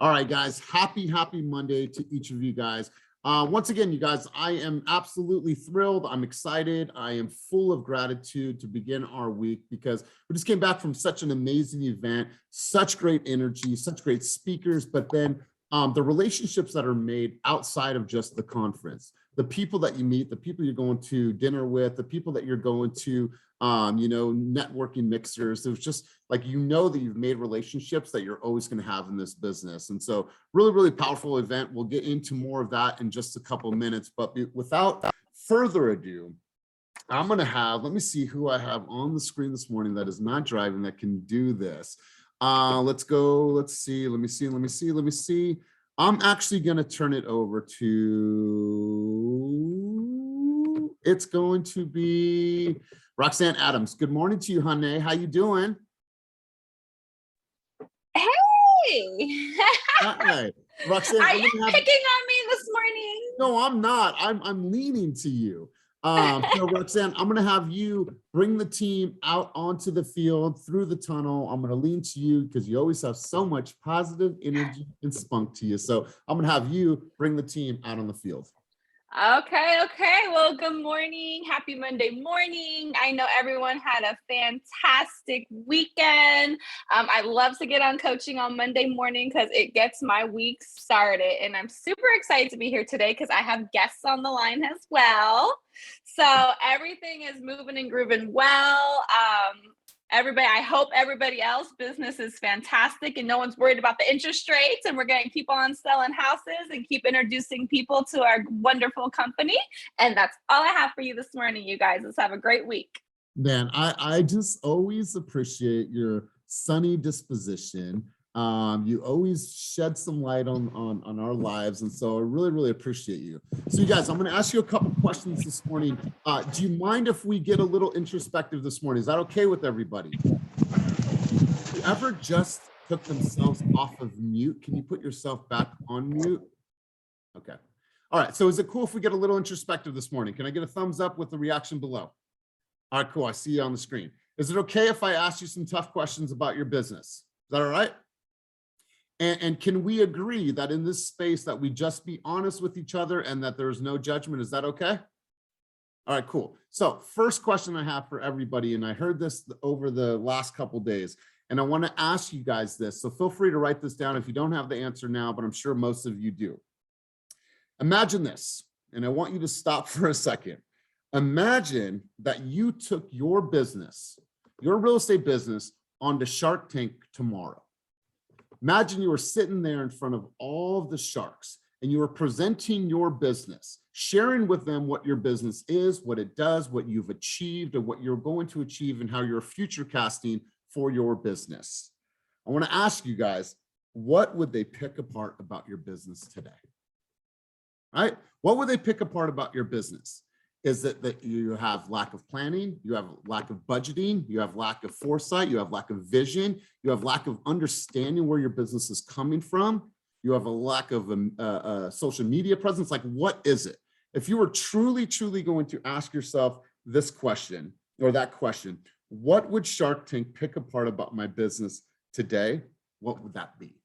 All right, guys, happy Monday to each of you guys. Once again, you guys, I am absolutely thrilled. I'm excited. I am full of gratitude to begin our week because we just came back from such an amazing event, such great energy, such great speakers, but then the relationships that are made outside of just the conference, the people that you meet, the people you're going to dinner with, the people that you're going to, networking mixers. It was just like, that you've made relationships that you're always going to have in this business. And so really, really powerful event. We'll get into more of that in just a couple of minutes, but without further ado, I'm going to let me see who I have on the screen this morning that is not driving that can do this. Let's go. Let's see. Let me see. I'm actually going to turn it over to, it's going to be Roxanne Adams. Good morning to you, honey. How you doing? Hey. Hi. Roxanne, are you picking on me this morning? No, I'm not. I'm leaning to you. So Roxanne, I'm going to have you bring the team out onto the field through the tunnel. I'm going to lean to you because you always have so much positive energy and spunk to you. So I'm going to have you bring the team out on the field. Okay. Well, good morning. Happy Monday morning. I know everyone had a fantastic weekend. I love to get on coaching on Monday morning because it gets my week started. And I'm super excited to be here today because I have guests on the line as well. So everything is moving and grooving well. I hope everybody else's business is fantastic and no one's worried about the interest rates, and we're going to keep on selling houses and keep introducing people to our wonderful company. And that's all I have for you this morning, you guys. Let's have a great week. Man, I just always appreciate your sunny disposition. You always shed some light on our lives, and so I really, really appreciate you. So you guys, I'm going to ask you a couple questions this morning. Do you mind if we get a little introspective this morning? Is that okay with everybody? Whoever just took themselves off of mute, can you put yourself back on mute? Okay. All right. So is it cool if we get a little introspective this morning? Can I get a thumbs up with the reaction below? All right, cool. I see you on the screen. Is it okay if I ask you some tough questions about your business? Is that all right? And can we agree that in this space that we just be honest with each other and that there's no judgment? Is that okay? All right, cool. So first question I have for everybody, and I heard this over the last couple of days, and I want to ask you guys this. So feel free to write this down if you don't have the answer now, but I'm sure most of you do. Imagine this, and I want you to stop for a second. Imagine that you took your business, your real estate business, onto Shark Tank tomorrow. Imagine you were sitting there in front of all of the sharks and you were presenting your business, sharing with them what your business is, what it does, what you've achieved, or what you're going to achieve, and how you're future casting for your business. I want to ask you guys, what would they pick apart about your business today? All right? What would they pick apart about your business? Is it that you have lack of planning, you have lack of budgeting, you have lack of foresight, you have lack of vision, you have lack of understanding where your business is coming from, you have a lack of social media presence? Like, what is it? If you were truly going to ask yourself this question or that question, what would Shark Tank pick apart about my business today? What would that be?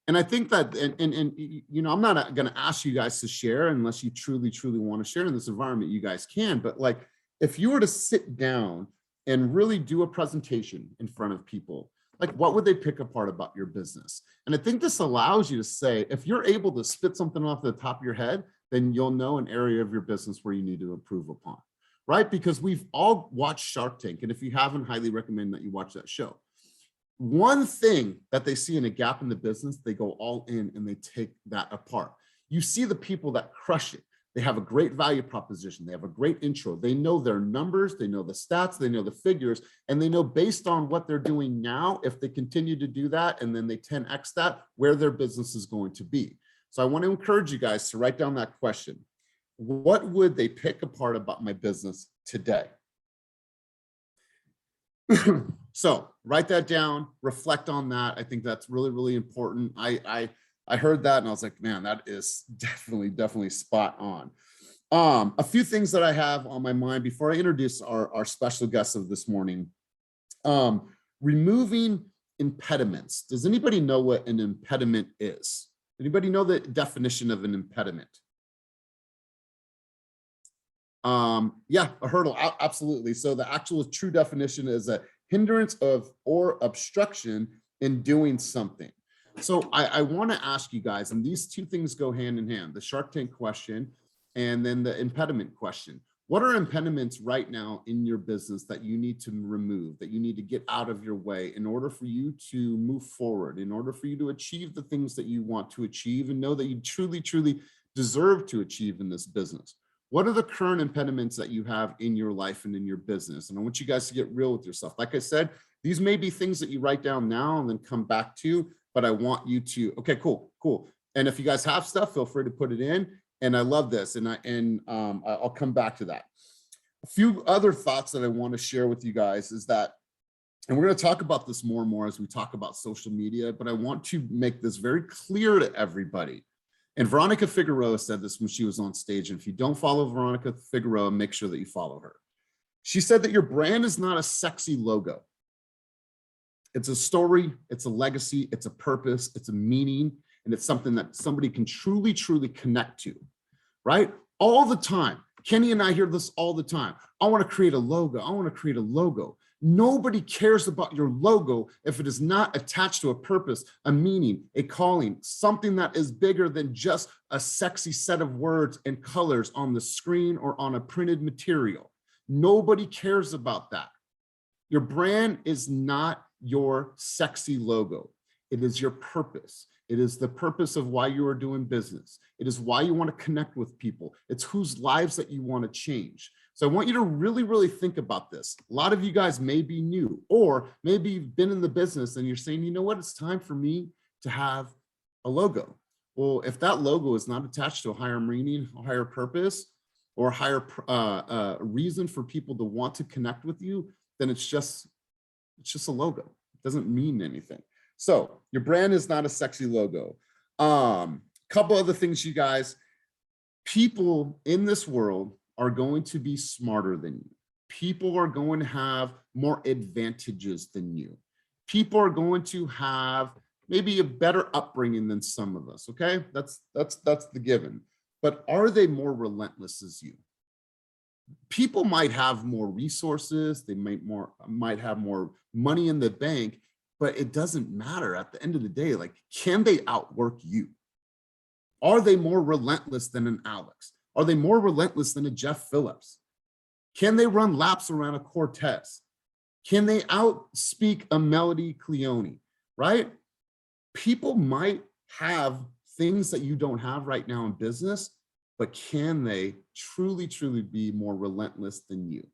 And I think that, I'm not going to ask you guys to share unless you truly want to share in this environment. You guys can, but like, if you were to sit down and really do a presentation in front of people, like, what would they pick apart about your business? And I think this allows you to say, if you're able to spit something off the top of your head, then you'll know an area of your business where you need to improve upon, right? Because we've all watched Shark Tank, and if you haven't, highly recommend that you watch that show. One thing that they see in a gap in the business, they go all in and they take that apart. You see the people that crush it. They have a great value proposition. They have a great intro. They know their numbers, they know the stats, they know the figures, and they know based on what they're doing now, if they continue to do that, and then they 10X that, where their business is going to be. So I want to encourage you guys to write down that question. What would they pick apart about my business today? So write that down, reflect on that. I think that's really important. I heard that and I was like, man, that is definitely spot on. A few things that I have on my mind before I introduce our special guest of this morning. Removing impediments. Does anybody know what an impediment is? Anybody know the definition of an impediment? Yeah, a hurdle, absolutely. So the actual true definition is a hindrance of or obstruction in doing something. So I want to ask you guys, and these two things go hand in hand, the Shark Tank question and then the impediment question. What are impediments right now in your business that you need to remove, that you need to get out of your way in order for you to move forward, in order for you to achieve the things that you want to achieve and know that you truly, truly deserve to achieve in this business? What are the current impediments that you have in your life and in your business? And I want you guys to get real with yourself. Like I said, these may be things that you write down now and then come back to, but I want you to, okay, cool. And if you guys have stuff, feel free to put it in. And I love this, and I'll come back to that. A few other thoughts that I want to share with you guys is that, and we're going to talk about this more and more as we talk about social media, but I want to make this very clear to everybody. And Veronica Figueroa said this when she was on stage. And if you don't follow Veronica Figueroa, make sure that you follow her. She said that your brand is not a sexy logo. It's a story, it's a legacy, it's a purpose, it's a meaning, and it's something that somebody can truly, truly connect to, right? All the time. Kenny and I hear this all the time. I want to create a logo. I want to create a logo. Nobody cares about your logo if it is not attached to a purpose, a meaning, a calling, something that is bigger than just a sexy set of words and colors on the screen or on a printed material. Nobody cares about that. Your brand is not your sexy logo. It is your purpose. It is the purpose of why you are doing business. It is why you want to connect with people. It's whose lives that you want to change. So I want you to really, really think about this. A lot of you guys may be new, or maybe you've been in the business and you're saying, you know what, it's time for me to have a logo. Well, if that logo is not attached to a higher meaning, a higher purpose, or a higher reason for people to want to connect with you, then it's just a logo. It doesn't mean anything. So your brand is not a sexy logo. Couple other things, you guys. People in this world are going to be smarter than you. People are going to have more advantages than you. People are going to have maybe a better upbringing than some of us, okay? That's the given. But are they more relentless as you? People might have more resources, they might have more money in the bank, but it doesn't matter at the end of the day. Like, can they outwork you? Are they more relentless than an Alex? Are they more relentless than a Jeff Phillips? Can they run laps around a Cortez? Can they outspeak a Melody Cleone, right? People might have things that you don't have right now in business, but can they truly, truly be more relentless than you?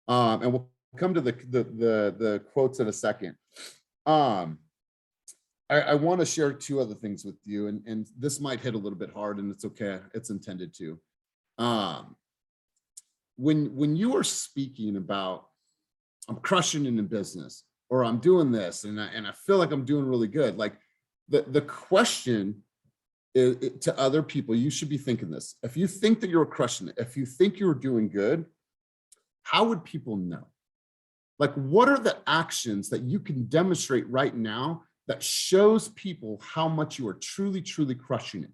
And we'll come to the quotes in a second. I want to share two other things with you, and this might hit a little bit hard, and it's okay. It's intended to. When you are speaking about, I'm crushing it in business, or I'm doing this, and I feel like I'm doing really good, like the question is, to other people, you should be thinking this. If you think that you're crushing it, if you think you're doing good, how would people know? Like, what are the actions that you can demonstrate right now that shows people how much you are truly, truly crushing it?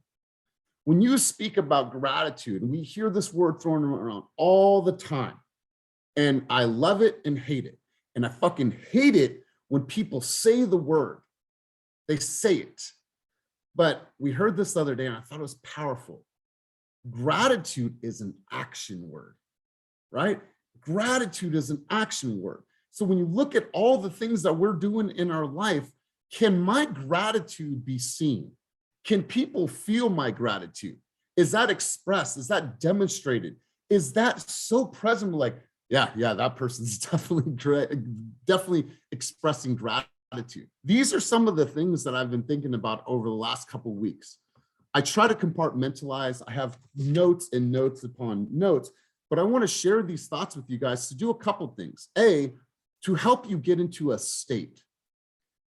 When you speak about gratitude, and we hear this word thrown around all the time, and I love it and hate it. And I fucking hate it when people say the word. They say it. But we heard this the other day, and I thought it was powerful. Gratitude is an action word, right? Gratitude is an action word. So when you look at all the things that we're doing in our life, can my gratitude be seen? Can people feel my gratitude? Is that expressed? Is that demonstrated? Is that so present? Like, yeah, that person's definitely expressing gratitude. These are some of the things that I've been thinking about over the last couple of weeks. I try to compartmentalize. I have notes and notes upon notes, but I want to share these thoughts with you guys to do a couple things. A, to help you get into a state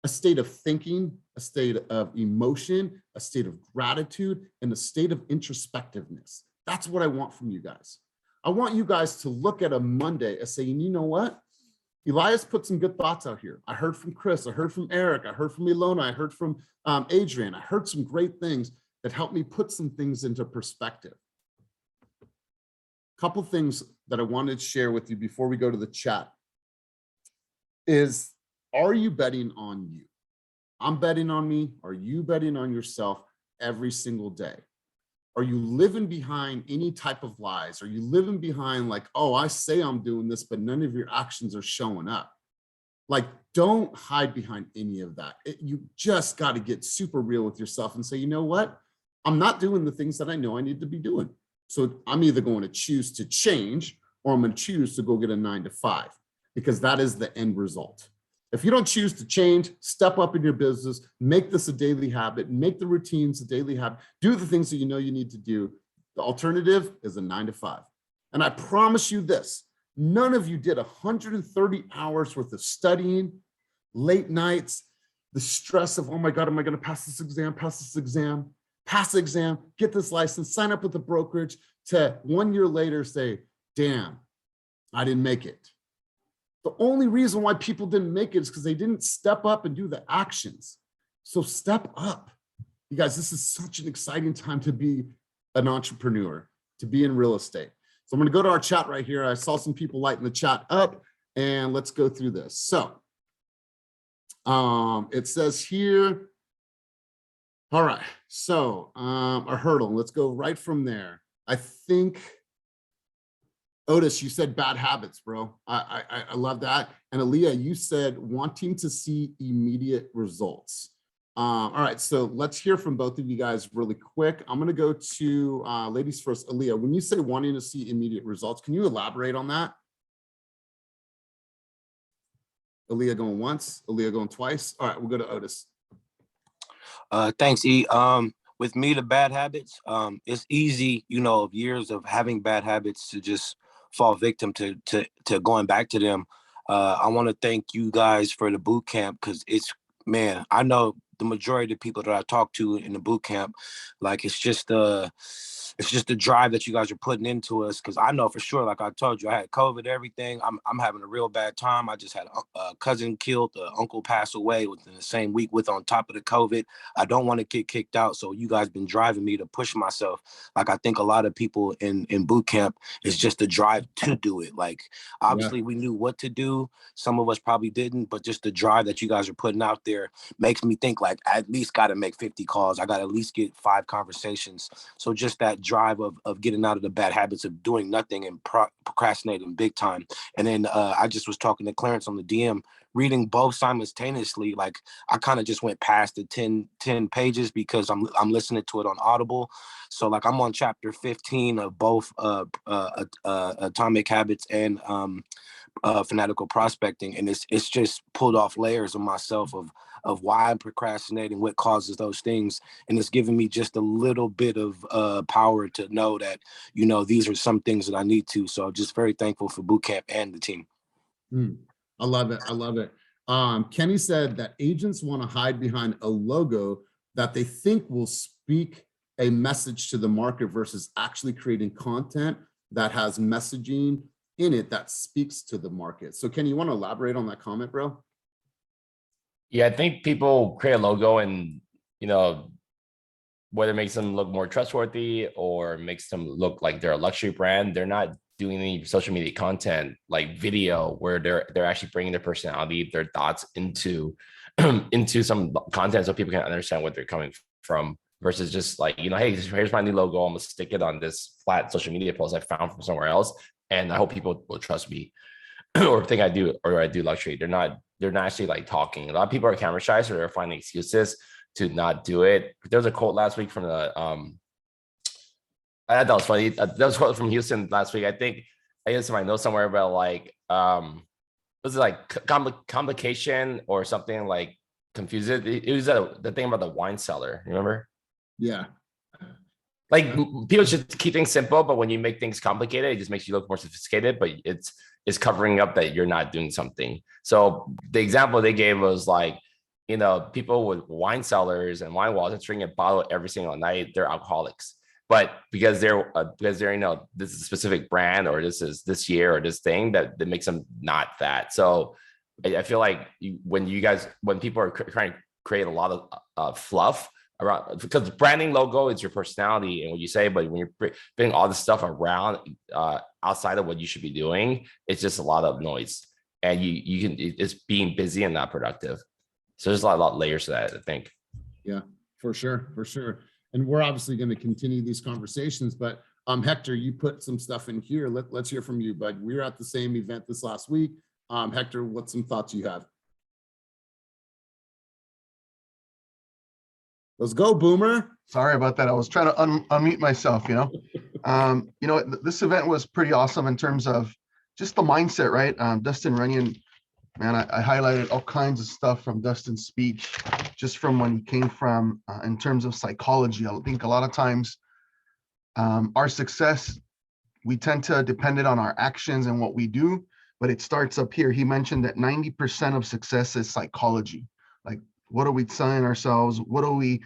of thinking, a state of emotion, a state of gratitude, and a state of introspectiveness. That's what I want from you guys. I want you guys to look at a Monday and say, you know what? Elias put some good thoughts out here. I heard from Chris, I heard from Eric, I heard from Ilona, I heard from Adrian. I heard some great things that helped me put some things into perspective. Couple things that I wanted to share with you before we go to the chat is, are you betting on you? I'm betting on me. Are you betting on yourself every single day? Are you living behind any type of lies? Are you living behind like, oh, I say I'm doing this, but none of your actions are showing up? Like, don't hide behind any of that. You just got to get super real with yourself and say, you know what? I'm not doing the things that I know I need to be doing. So I'm either going to choose to change, or I'm going to choose to go get a 9-to-5, because that is the end result. If you don't choose to change, step up in your business, make this a daily habit, make the routines a daily habit, do the things that you know you need to do. The alternative is a 9-to-5. And I promise you this, none of you did 130 hours worth of studying, late nights, the stress of, oh my God, am I going to pass this exam, pass the exam, get this license, sign up with the brokerage, to 1 year later say, damn, I didn't make it. The only reason why people didn't make it is because they didn't step up and do the actions. So step up. You guys, this is such an exciting time to be an entrepreneur, to be in real estate. So I'm going to go to our chat right here. I saw some people lighting the chat up, and let's go through this. So it says here, all right, so a hurdle, let's go right from there. I think, Otis, you said bad habits, bro. I love that. And Aaliyah, you said wanting to see immediate results. All right, so let's hear from both of you guys really quick. I'm gonna go to ladies first. Aaliyah, when you say wanting to see immediate results, can you elaborate on that? Aaliyah going once, Aaliyah going twice. All right, we'll go to Otis. Thanks, E. With me, the bad habits, it's easy, of years of having bad habits to just fall victim to going back to them. I want to thank you guys for the boot camp, because man, I know the majority of the people that I talk to in the boot camp, like it's just the drive that you guys are putting into us. Because I know for sure, like I told you, I had COVID, everything. I'm having a real bad time. I just had a cousin killed, uncle passed away within the same week with on top of the COVID. I don't want to get kicked out. So you guys been driving me to push myself. Like I think a lot of people in boot camp is just the drive to do it. Like obviously we knew what to do. Some of us probably didn't, but just the drive that you guys are putting out there makes me think like I at least got to make 50 calls. I got to at least get 5 conversations. So just that drive of getting out of the bad habits of doing nothing and procrastinating big time. And then I just was talking to Clarence on the DM, reading both simultaneously. Like I kind of just went past the 10 pages because I'm listening to it on Audible. So like I'm on chapter 15 of both Atomic Habits and Fanatical Prospecting, and it's just pulled off layers of myself of why I'm procrastinating, what causes those things, and it's giving me just a little bit of power to know that these are some things that I need to. So just very thankful for boot camp and the team. I love it. I love it. Kenny said that agents want to hide behind a logo that they think will speak a message to the market versus actually creating content that has messaging in it that speaks to the market. So Kenny, you want to elaborate on that comment, bro? Yeah, I think people create a logo and, whether it makes them look more trustworthy or makes them look like they're a luxury brand, they're not doing any social media content like video where they're actually bringing their personality, their thoughts into some content so people can understand what they're coming from, versus just like, hey, here's my new logo. I'm gonna stick it on this flat social media post I found from somewhere else, and I hope people will trust me or think I do luxury. They're not actually like talking. A lot of people are camera shy, so they're finding excuses to not do it. There was a quote last week from the I thought that was funny. That was a quote from Houston last week. I guess I know somewhere about like was it like complication or something like confused it. It was the thing about the wine cellar. Remember? Yeah. Like people should keep things simple, but when you make things complicated, it just makes you look more sophisticated. But it's covering up that you're not doing something. So the example they gave was like, people with wine cellars and wine wallets drinking a bottle every single night, they're alcoholics. but because they're this is a specific brand, or this is this year or this thing that makes them not that. So I feel like when people are trying to create a lot of fluff around, because branding logo is your personality and what you say, but when you're putting all this stuff around outside of what you should be doing, it's just a lot of noise, and it's being busy and not productive. So there's a lot of layers to that, I think. Yeah, for sure. And we're obviously going to continue these conversations, but Hector, you put some stuff in here. Let's hear from you, bud. We were at the same event this last week. Hector, what's some thoughts you have? Let's go, Boomer. Sorry about that. I was trying to unmute myself, this event was pretty awesome in terms of just the mindset, right? Dustin Runyon, man, I highlighted all kinds of stuff from Dustin's speech, just from when he came from in terms of psychology. I think a lot of times our success, we tend to depend it on our actions and what we do, but it starts up here. He mentioned that 90% of success is psychology. Like, what are we telling ourselves? What are we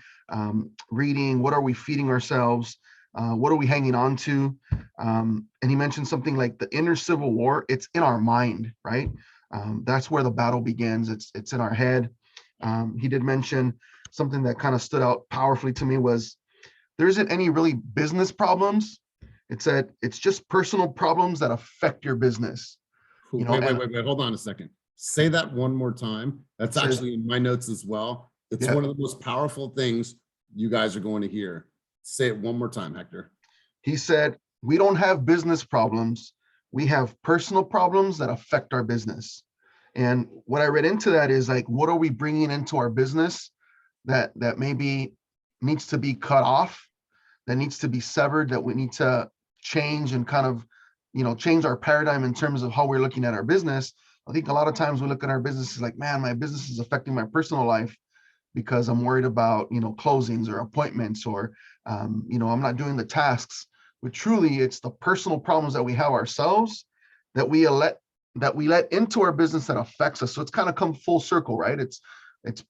reading? What are we feeding ourselves? What are we hanging on to? And he mentioned something like the inner civil war. It's in our mind, right? That's where the battle begins. It's in our head. He did mention something that kind of stood out powerfully to me was there isn't any really business problems. It said it's just personal problems that affect your business. Wait, hold on a second. Say that one more time. That's actually in my notes as well. It's one of the most powerful things you guys are going to hear. Say it one more time, Hector. He said, we don't have business problems. We have personal problems that affect our business. And what I read into that is like, what are we bringing into our business that maybe needs to be cut off, that needs to be severed, that we need to change and kind of, change our paradigm in terms of how we're looking at our business. I think a lot of times we look at our businesses like, man, my business is affecting my personal life because I'm worried about, closings or appointments, or, I'm not doing the tasks. But truly, it's the personal problems that we have ourselves that we let into our business that affects us. So it's kind of come full circle, right? It's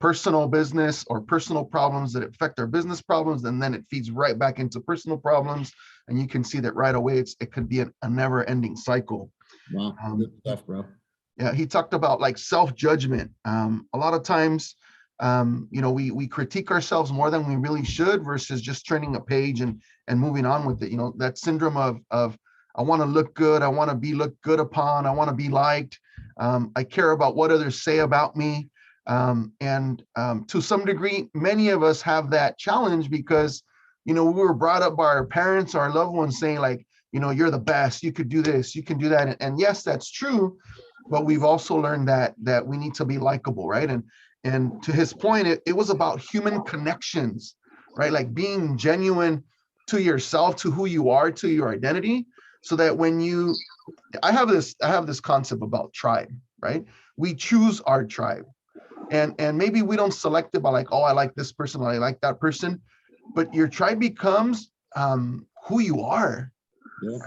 personal business or personal problems that affect our business problems, and then it feeds right back into personal problems. And you can see that right away. It could be a never-ending cycle. Wow, good stuff, bro. Yeah, he talked about like self-judgment. A lot of times, we critique ourselves more than we really should versus just turning a page and moving on with it. That syndrome of I want to look good, I want to be looked good upon, I want to be liked. I care about what others say about me. And to some degree, many of us have that challenge because, we were brought up by our parents, our loved ones saying like, you're the best, you could do this, you can do that. And yes, that's true. But we've also learned that we need to be likable, right? And to his point, it was about human connections, right? Like being genuine to yourself, to who you are, to your identity, so that when I have this concept about tribe, right? We choose our tribe. And maybe we don't select it by like, oh, I like this person, or I like that person, but your tribe becomes who you are,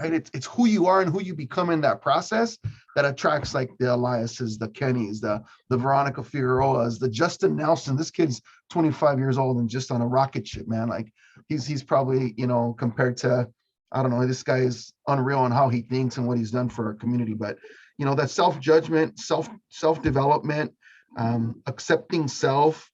right? It's who you are and who you become in that process that attracts like the Eliases, the Kennys, the Veronica Figueroas, the Justin Nelson. This kid's 25 years old and just on a rocket ship, man. Like he's probably, compared to, I don't know, this guy is unreal on how he thinks and what he's done for our community. But, that self-judgment, self-development, accepting self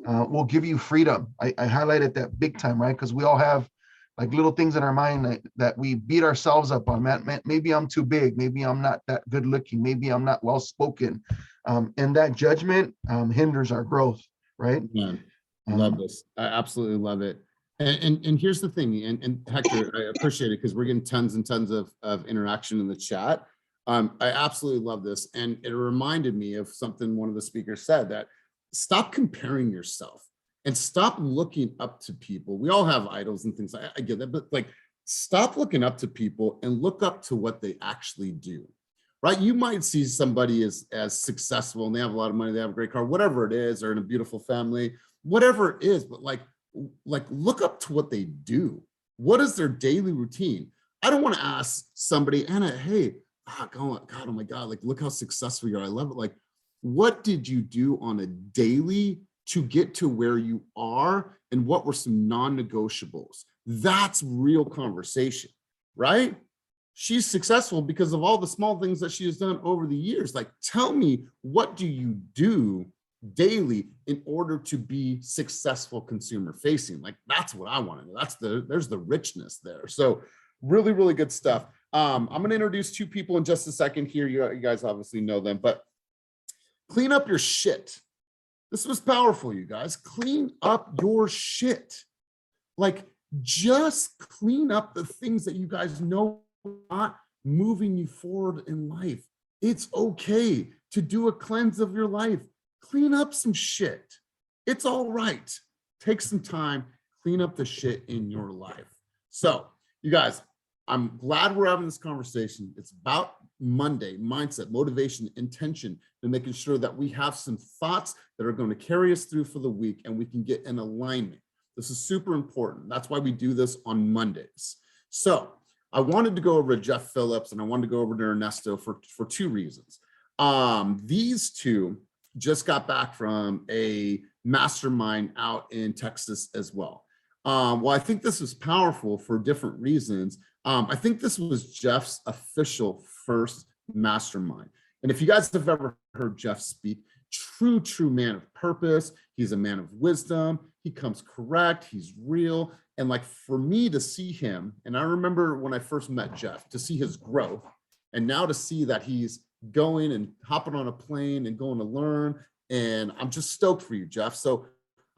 will give you freedom. I highlighted that big time, right? Because we all have like little things in our mind that we beat ourselves up on. Man, maybe I'm too big. Maybe I'm not that good looking. Maybe I'm not well spoken. And that judgment hinders our growth, right? Man, I love this. I absolutely love it. And here's the thing, and Hector, I appreciate it because we're getting tons and tons of interaction in the chat. I absolutely love this. And it reminded me of something one of the speakers said, that stop comparing yourself and stop looking up to people. We all have idols and things. I get that, but like, stop looking up to people and look up to what they actually do, right? You might see somebody as successful and they have a lot of money, they have a great car, whatever it is, or in a beautiful family, whatever it is, but like look up to what they do. What is their daily routine? I don't want to ask somebody, Anna, hey, God, oh my God, like, look how successful you are. I love it. Like, what did you do on a daily to get to where you are? And what were some non-negotiables? That's real conversation, right? She's successful because of all the small things that she has done over the years. Like, tell me, what do you do daily in order to be successful consumer facing? Like, that's what I want to know. There's the richness there. So really, really good stuff. I'm going to introduce two people in just a second here. You guys obviously know them, but clean up your shit. This was powerful, you guys. Clean up your shit. Like, just clean up the things that you guys know are not moving you forward in life. It's okay to do a cleanse of your life. Clean up some shit. It's all right. Take some time, clean up the shit in your life. So, you guys, I'm glad we're having this conversation. It's about Monday, mindset, motivation, intention, and making sure that we have some thoughts that are going to carry us through for the week and we can get in alignment. This is super important. That's why we do this on Mondays. So I wanted to go over to Jeff Phillips and I wanted to go over to Ernesto for two reasons. These two just got back from a mastermind out in Texas as well. Well, I think this was powerful for different reasons. I think this was Jeff's official first mastermind. And if you guys have ever heard Jeff speak, true man of purpose. He's a man of wisdom. He comes correct. He's real. And like, for me to see him, and I remember when I first met Jeff, to see his growth, and now to see that he's going and hopping on a plane and going to learn. And I'm just stoked for you, Jeff. So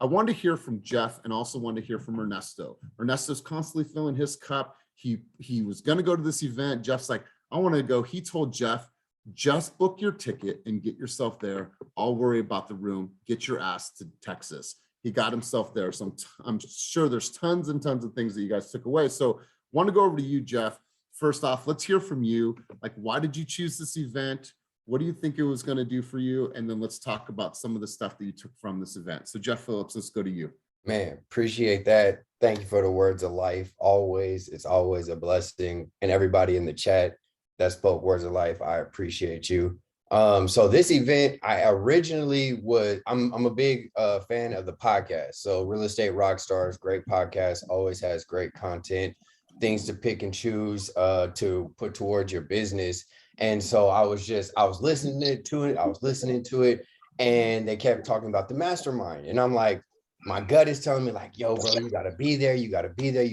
I wanted to hear from Jeff and also wanted to hear from Ernesto. Ernesto's constantly filling his cup. He was going to go to this event. Jeff's like, I want to go. He told Jeff, just book your ticket and get yourself there. I'll worry about the room. Get your ass to Texas. He got himself there. So I'm sure there's tons and tons of things that you guys took away. So want to go over to you, Jeff. First off, let's hear from you. Like, why did you choose this event? What do you think it was going to do for you? And then let's talk about some of the stuff that you took from this event. So Jeff Phillips, let's go to you. Man, appreciate that. Thank you for the words of life. It's always a blessing. And everybody in the chat that spoke words of life, I appreciate you. So this event, I originally I'm a big fan of the podcast. So Real Estate Rockstars, great podcast, always has great content, things to pick and choose to put towards your business. And so I was listening to it, and they kept talking about the mastermind. And I'm like, my gut is telling me like, yo, bro, you gotta be there. You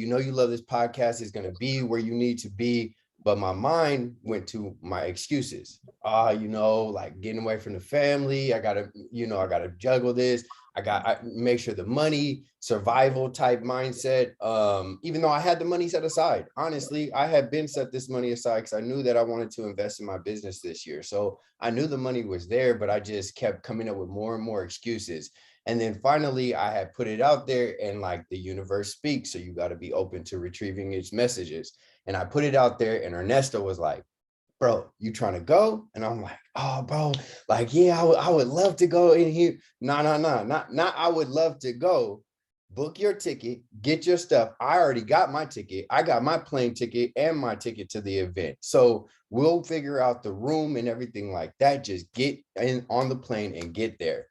know, you love this podcast. It's gonna be where you need to be. But my mind went to my excuses. Like getting away from the family. I gotta juggle this. I make sure the money, survival type mindset. Even though I had the money set aside, honestly, I had been set this money aside because I knew that I wanted to invest in my business this year. So I knew the money was there, but I just kept coming up with more and more excuses. And then finally, I had put it out there, and like the universe speaks. So you got to be open to retrieving its messages. And I put it out there, and Ernesto was like, bro, you trying to go? And I'm like, oh, bro, like, yeah, I would love to go in here. Not I would love to go. Book your ticket, get your stuff. I already got my ticket. I got my plane ticket and my ticket to the event. So we'll figure out the room and everything like that. Just get in on the plane and get there.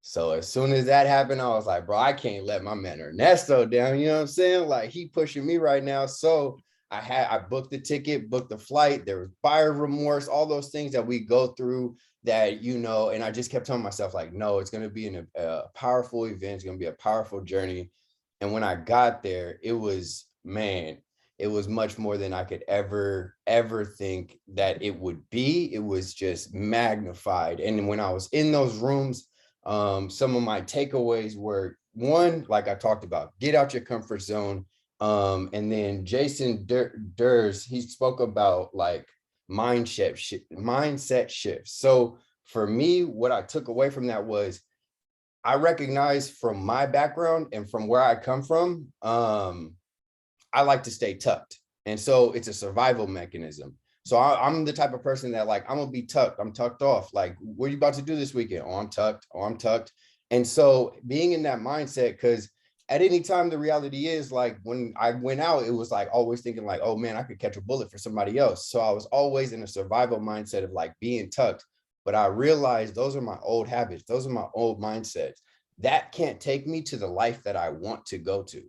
So as soon as that happened, I was like, bro, I can't let my man Ernesto down. You know what I'm saying? Like, he pushing me right now. So I booked the ticket, booked the flight. There was buyer remorse, all those things that we go through that, and I just kept telling myself like, no, it's going to be a powerful event. It's going to be a powerful journey. And when I got there, it was much more than I could ever think that it would be. It was just magnified. And when I was in those rooms, some of my takeaways were, one, like I talked about, get out your comfort zone. And then Jason Durs, he spoke about like mindset shifts. So for me, what I took away from that was, I recognize from my background and from where I come from, I like to stay tucked. And so it's a survival mechanism. So I'm the type of person that like, I'm gonna be tucked. I'm tucked off. Like, what are you about to do this weekend? Oh, I'm tucked. And so being in that mindset, because at any time, the reality is like when I went out, it was like always thinking like, oh man, I could catch a bullet for somebody else. So I was always in a survival mindset of like being tucked. But I realized those are my old habits. Those are my old mindsets. That can't take me to the life that I want to go to.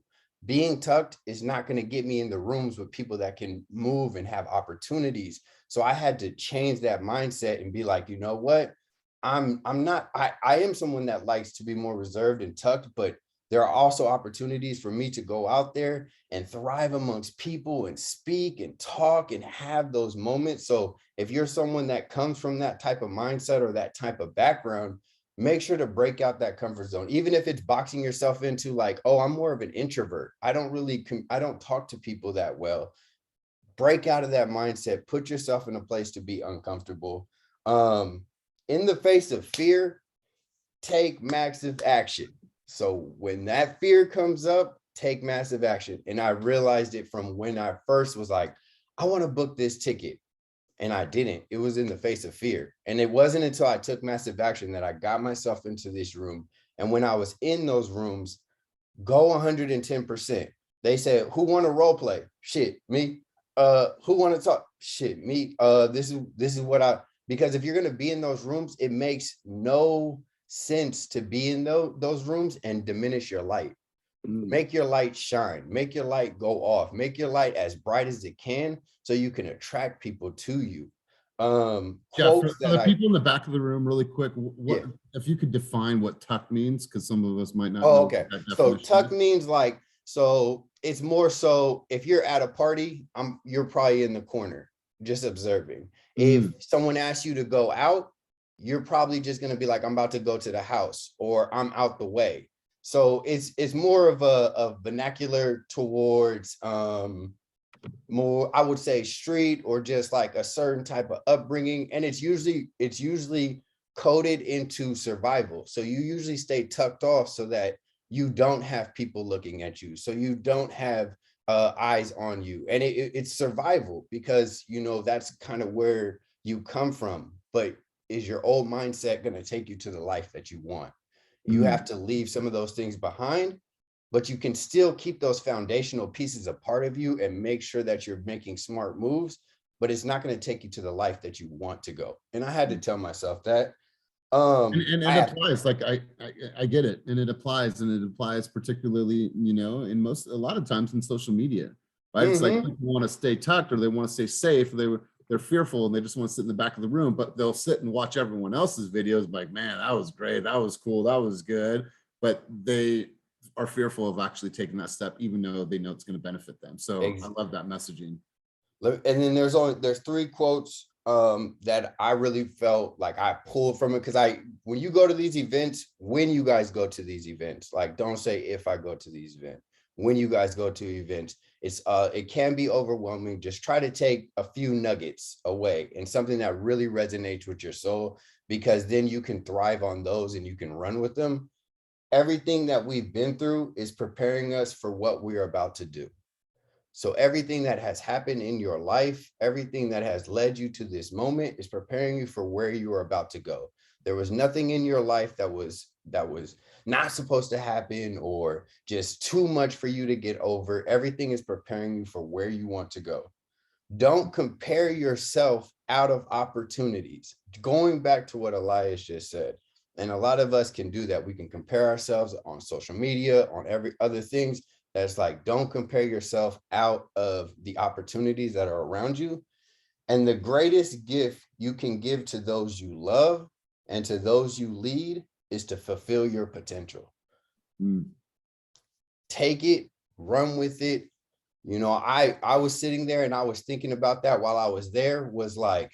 being tucked is not going to get me in the rooms with people that can move and have opportunities. So I had to change that mindset and be like, you know what? I am someone that likes to be more reserved and tucked, but there are also opportunities for me to go out there and thrive amongst people and speak and talk and have those moments. So if you're someone that comes from that type of mindset or that type of background, make sure to break out that comfort zone, even if it's boxing yourself into like, oh, I'm more of an introvert. I don't talk to people that well. Break out of that mindset, put yourself in a place to be uncomfortable. In the face of fear, take massive action. So when that fear comes up, take massive action. And I realized it from when I first was like, I want to book this ticket. And I didn't. It was in the face of fear. And it wasn't until I took massive action that I got myself into this room. And when I was in those rooms, go 110%. They said, who want to role play? Shit, me. Who want to talk? Shit, me. This is what because if you're going to be in those rooms, it makes no sense to be in those rooms and diminish your light. Make your light shine, make your light go off, make your light as bright as it can so you can attract people to you. For the people in the back of the room, really quick, what if you could define what tuck means, because some of us might not know. Okay, so tuck means like, so it's more so if you're at a party, you're probably in the corner just observing. If someone asks you to go out, you're probably just going to be like, I'm about to go to the house, or I'm out the way. So it's more of a vernacular towards more, I would say, street, or just like a certain type of upbringing. And it's usually coded into survival. So you usually stay tucked off so that you don't have people looking at you, so you don't have eyes on you. And it's survival, because you know that's kind of where you come from. But is your old mindset going to take you to the life that you want? You have to leave some of those things behind, but you can still keep those foundational pieces a part of you and make sure that you're making smart moves, but it's not going to take you to the life that you want to go. And I had to tell myself that. And it applies, like I get it, and it applies particularly, you know, a lot of times in social media, right? It's like people want to stay tucked, or they want to stay safe, or they're fearful and they just want to sit in the back of the room, but they'll sit and watch everyone else's videos like, man, that was great, that was cool, that was good. But they are fearful of actually taking that step, even though they know it's going to benefit them. So I love that messaging. And then there's 3 quotes that I really felt like I pulled from it, because when you go to these events, when you guys go to these events, like don't say if I go to these events, when you guys go to events, it can be overwhelming. Just try to take a few nuggets away and something that really resonates with your soul, because then you can thrive on those and you can run with them. Everything that we've been through is preparing us for what we're about to do. So everything that has happened in your life, everything that has led you to this moment is preparing you for where you are about to go. There was nothing in your life that was not supposed to happen, or just too much for you to get over. Everything is preparing you for where you want to go. Don't compare yourself out of opportunities. Going back to what Elias just said, and a lot of us can do that. We can compare ourselves on social media, on every other things. That's like, don't compare yourself out of the opportunities that are around you. And the greatest gift you can give to those you love and to those you lead is to fulfill your potential. Take it, run with it. You know, I was sitting there and I was thinking about that while I was there, was like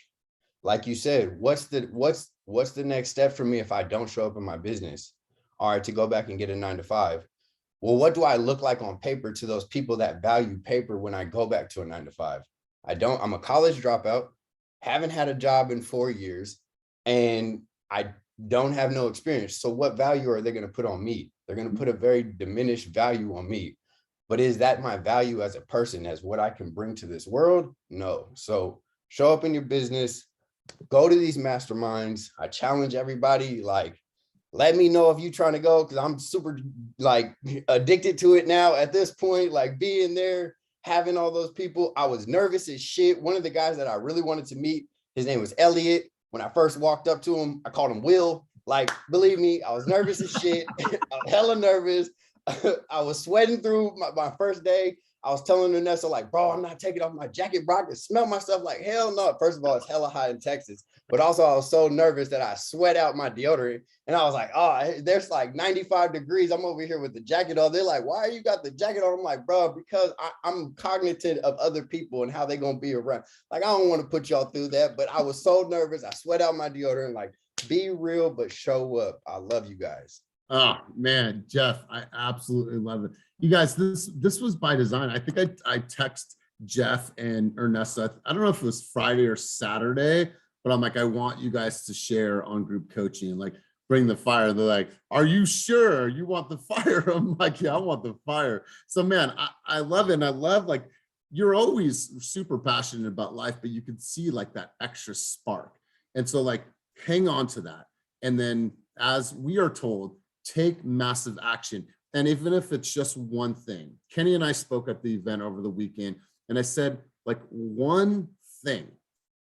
you said, what's the next step for me if I don't show up in my business? All right, to go back and get a 9-to-5. Well, what do I look like on paper to those people that value paper when I go back to a 9-to-5? I'm a college dropout, haven't had a job in 4 years, and I don't have no experience. So what value are they going to put on me? They're going to put a very diminished value on me. But is that my value as a person, as what I can bring to this world? No. So show up in your business, go to these masterminds. I challenge everybody, like, let me know if you're trying to go, because I'm super like addicted to it now at this point, like being there, having all those people. I was nervous as shit. One of the guys that I really wanted to meet, his name was Elliot. When I first walked up to him, I called him Will. Like, believe me, I was nervous as shit. I was hella nervous. I was sweating through my first day. I was telling Vanessa, like, bro, I'm not taking off my jacket, bro. I can smell myself. Like, hell no. First of all, it's hella hot in Texas. But also, I was so nervous that I sweat out my deodorant. And I was like, oh, there's like 95 degrees. I'm over here with the jacket on. They're like, why you got the jacket on? I'm like, bro, because I'm cognizant of other people and how they're going to be around. Like, I don't want to put y'all through that. But I was so nervous. I sweat out my deodorant. Like, be real, but show up. I love you guys. Oh man, Jeff, I absolutely love it. You guys, this was by design. I think I text Jeff and Ernesta. I don't know if it was Friday or Saturday, but I'm like, I want you guys to share on group coaching, like bring the fire. They're like, are you sure you want the fire? I'm like, yeah, I want the fire. So man, I love it. And I love, like, you're always super passionate about life, but you can see like that extra spark. And so like, hang on to that. And then as we are told, take massive action. And even if it's just one thing, Kenny and I spoke at the event over the weekend, and I said, like, one thing.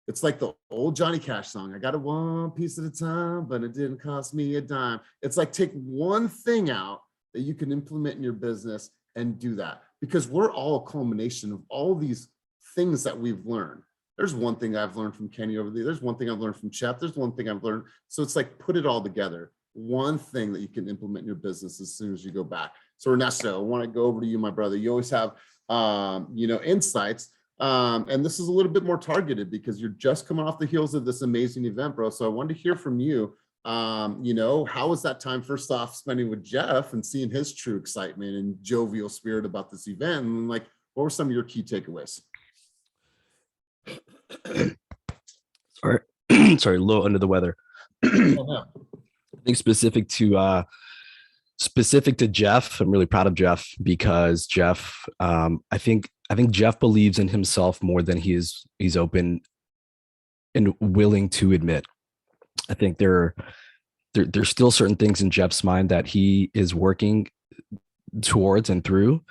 It's like the old Johnny Cash song. I got it one piece at a time, but it didn't cost me a dime. It's like, take one thing out that you can implement in your business and do that, because we're all a culmination of all these things that we've learned. There's one thing I've learned from Kenny over there. There's one thing I've learned from Chef. There's one thing I've learned. So it's like, put it all together. One thing that you can implement in your business as soon as you go back. So Ernesto, I want to go over to you, my brother. You always have, insights. And this is a little bit more targeted because you're just coming off the heels of this amazing event, bro. So I wanted to hear from you. How was that time, first off, spending with Jeff and seeing his true excitement and jovial spirit about this event? And like, what were some of your key takeaways? Sorry, sorry, a little under the weather. I think specific to Jeff, I'm really proud of Jeff, because Jeff, I think Jeff believes in himself more than he's open and willing to admit. I think there's still certain things in Jeff's mind that he is working towards and through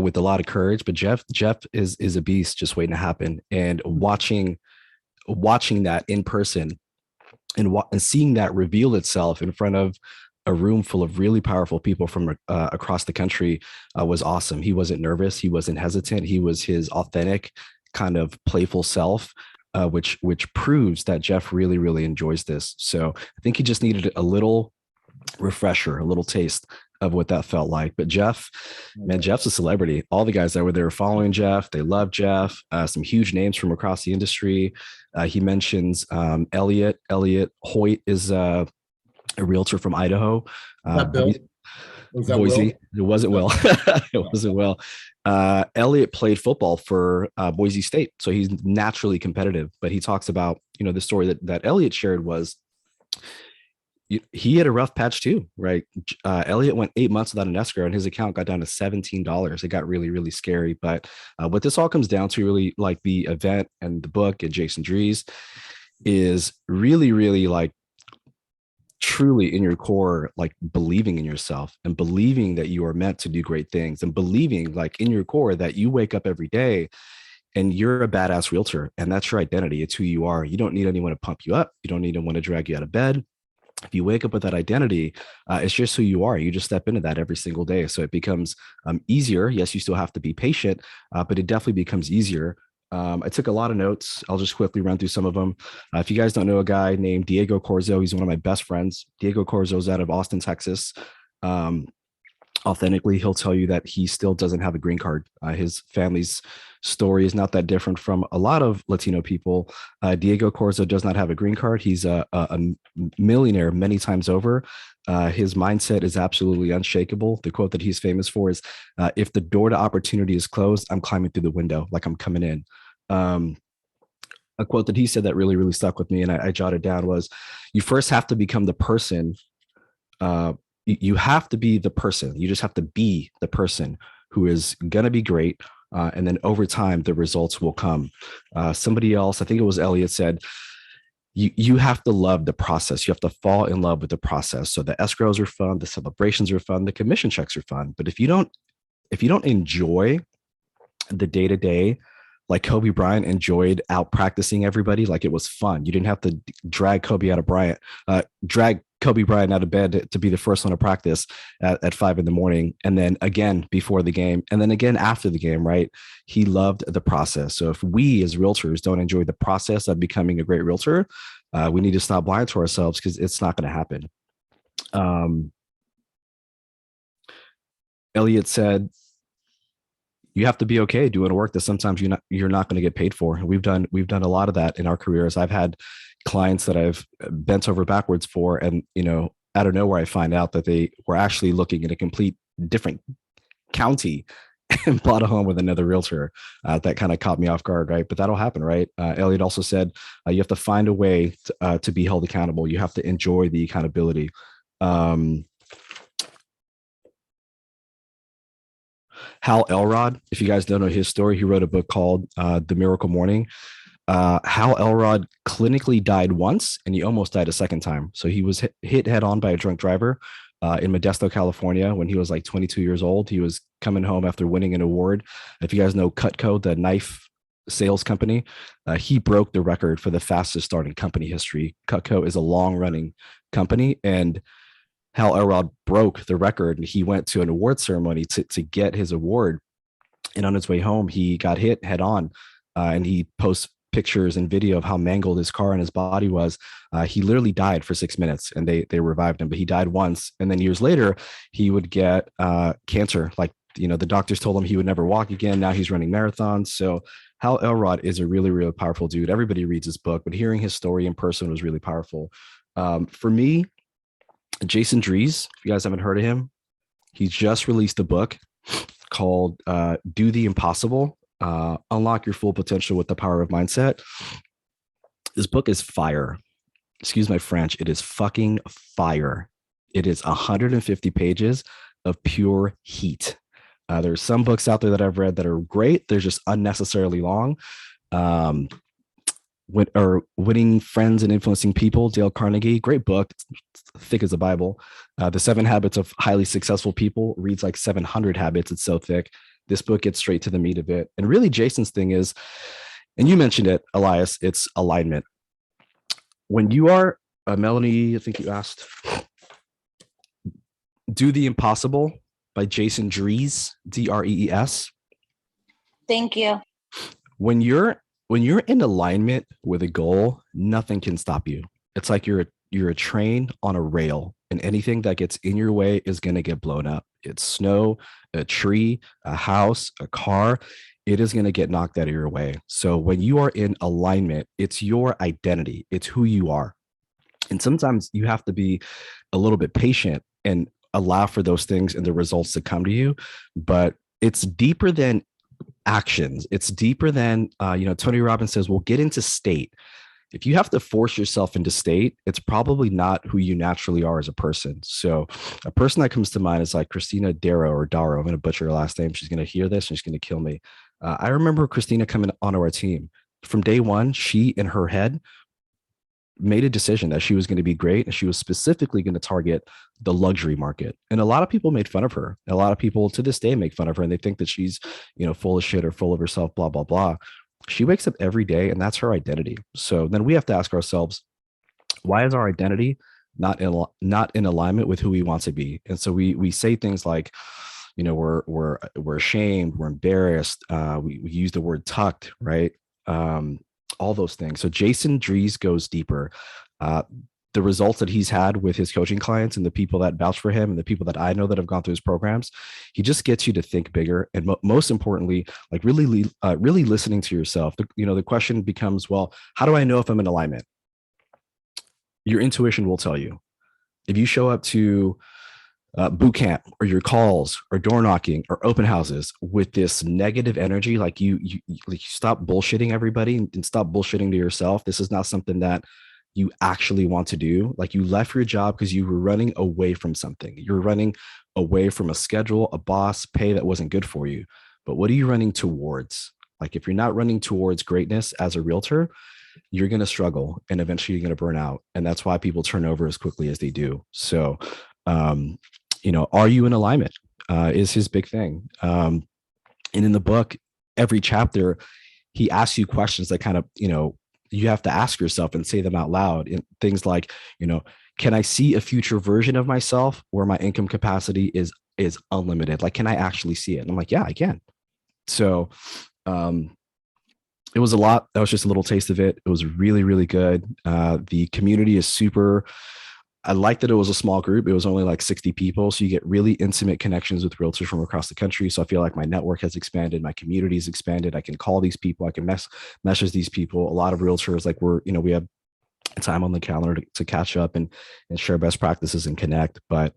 with a lot of courage. But Jeff is a beast just waiting to happen. And watching that in person and seeing that reveal itself in front of a room full of really powerful people from across the country was awesome. He wasn't nervous. He wasn't hesitant. He was his authentic, kind of playful self, which proves that Jeff really, really enjoys this. So I think he just needed a little refresher, a little taste of what that felt like. But Jeff, man, Jeff's a celebrity. All the guys that were there following Jeff, they love Jeff. Some huge names from across the industry. He mentions Elliot Hoyt is a realtor from Idaho. Boise. It wasn't Will. It wasn't Will. Elliot played football for Boise State, so he's naturally competitive. But he talks about, the story that Elliot shared was he had a rough patch too, right? Elliot went 8 months without an escrow, and his account got down to $17. It got really, really scary. But what this all comes down to, really, like the event and the book and Jason Dries, is really, really like truly in your core, like believing in yourself and believing that you are meant to do great things, and believing like in your core that you wake up every day and you're a badass realtor, and that's your identity. It's who you are. You don't need anyone to pump you up. You don't need anyone to drag you out of bed. If you wake up with that identity, it's just who you are. You just step into that every single day. So it becomes easier. Yes, you still have to be patient, but it definitely becomes easier. I took a lot of notes. I'll just quickly run through some of them. If you guys don't know a guy named Diego Corzo, he's one of my best friends. Diego Corzo is out of Austin, Texas. Authentically, he'll tell you that he still doesn't have a green card. His family's story is not that different from a lot of Latino people. Diego Corzo does not have a green card. He's a millionaire many times over. His mindset is absolutely unshakable. The quote that he's famous for is, if the door to opportunity is closed, I'm climbing through the window like I'm coming in. A quote that he said that really, really stuck with me, and I jotted down, was, you first have to become the person. You have to be the person. You just have to be the person who is going to be great. And then over time, the results will come. Somebody else, I think it was Elliot, said, you have to love the process. You have to fall in love with the process. So the escrows are fun, the celebrations are fun, the commission checks are fun. But if you don't enjoy the day-to-day, like Kobe Bryant enjoyed out practicing everybody, like it was fun. You didn't have to drag Kobe Kobe Bryant out of bed to be the first one to practice at 5 a.m, and then again before the game, and then again after the game, right? He loved the process. So if we as realtors don't enjoy the process of becoming a great realtor, we need to stop lying to ourselves, because it's not going to happen. Elliot said, you have to be okay doing work that sometimes you're not going to get paid for. We've done a lot of that in our careers. I've had clients that I've bent over backwards for, and out of nowhere I find out that they were actually looking at a complete different county and bought a home with another realtor. That kind of caught me off guard, right? But that'll happen, right? Elliot also said you have to find a way to be held accountable. You have to enjoy the accountability. Hal Elrod, if you guys don't know his story, he wrote a book called The Miracle Morning. Hal Elrod clinically died once, and he almost died a second time. So he was hit head on by a drunk driver in Modesto, California, when he was like 22 years old. He was coming home after winning an award. If you guys know Cutco, the knife sales company, he broke the record for the fastest start in company history. Cutco is a long-running company, and Hal Elrod broke the record, and he went to an award ceremony to get his award. And on his way home, he got hit head on, and he posts pictures and video of how mangled his car and his body was. He literally died for 6 minutes, and they revived him, but he died once. And then years later, he would get cancer. Like, the doctors told him he would never walk again. Now he's running marathons. So Hal Elrod is a really, really powerful dude. Everybody reads his book, but hearing his story in person was really powerful. For me, Jason Drees, if you guys haven't heard of him, he just released a book called Do the Impossible, Unlock Your Full Potential with the Power of Mindset. This book is fire. Excuse my French. It is fucking fire. It is 150 pages of pure heat. There's some books out there that I've read that are great. They're just unnecessarily long. Winning Friends and Influencing People, Dale Carnegie, great book. It's thick as a Bible. The 7 Habits of Highly Successful People reads like 700 habits. It's so thick. This book gets straight to the meat of it. And really, Jason's thing is, and you mentioned it, Elias, it's alignment. When you are, Melanie, I think you asked, Do the Impossible by Jason Drees, Drees. Thank you. When you're in alignment with a goal, nothing can stop you. It's like you're a train on a rail, and anything that gets in your way is going to get blown up. It's snow, a tree, a house, a car. It is going to get knocked out of your way. So when you are in alignment, it's your identity. It's who you are. And sometimes you have to be a little bit patient and allow for those things and the results to come to you. But it's deeper than actions. It's deeper than, Tony Robbins says, well, get into state. If you have to force yourself into state, it's probably not who you naturally are as a person. So a person that comes to mind is like Christina Darrow or Darrow. I'm going to butcher her last name. She's going to hear this and she's going to kill me. I remember Christina coming onto our team. From day one, she in her head made a decision that she was going to be great, and she was specifically going to target the luxury market. And a lot of people made fun of her. A lot of people to this day make fun of her, and they think that she's, full of shit or full of herself, blah, blah, blah. She wakes up every day, and that's her identity. So then we have to ask ourselves, why is our identity not in alignment with who we want to be? And so we say things like, we're ashamed, we're embarrassed. We use the word tucked, right? All those things. So Jason Drees goes deeper. The results that he's had with his coaching clients and the people that vouch for him and the people that I know that have gone through his programs, he just gets you to think bigger. And most importantly, like really listening to yourself. The question becomes, well, how do I know if I'm in alignment? Your intuition will tell you. If you show up to boot camp or your calls or door knocking or open houses with this negative energy, like you stop bullshitting everybody and stop bullshitting to yourself. This is not something that you actually want to do. Like, you left your job because you were running away from something. You're running away from a schedule, a boss, pay that wasn't good for you. But what are you running towards? Like, if you're not running towards greatness as a realtor, you're going to struggle and eventually you're going to burn out. And that's why people turn over as quickly as they do. So, are you in alignment? Is his big thing. And in the book, every chapter, he asks you questions that kind of, you have to ask yourself and say them out loud. And things like, can I see a future version of myself where my income capacity is unlimited? Like, can I actually see it? And I'm like, yeah, I can. So it was a lot. That was just a little taste of it. It was really, really good. The community is super. I like that it was a small group. It was only like 60 people. So you get really intimate connections with realtors from across the country. So I feel like my network has expanded, my community has expanded. I can call these people, I can message these people. A lot of realtors, like we have time on the calendar to catch up and share best practices and connect. But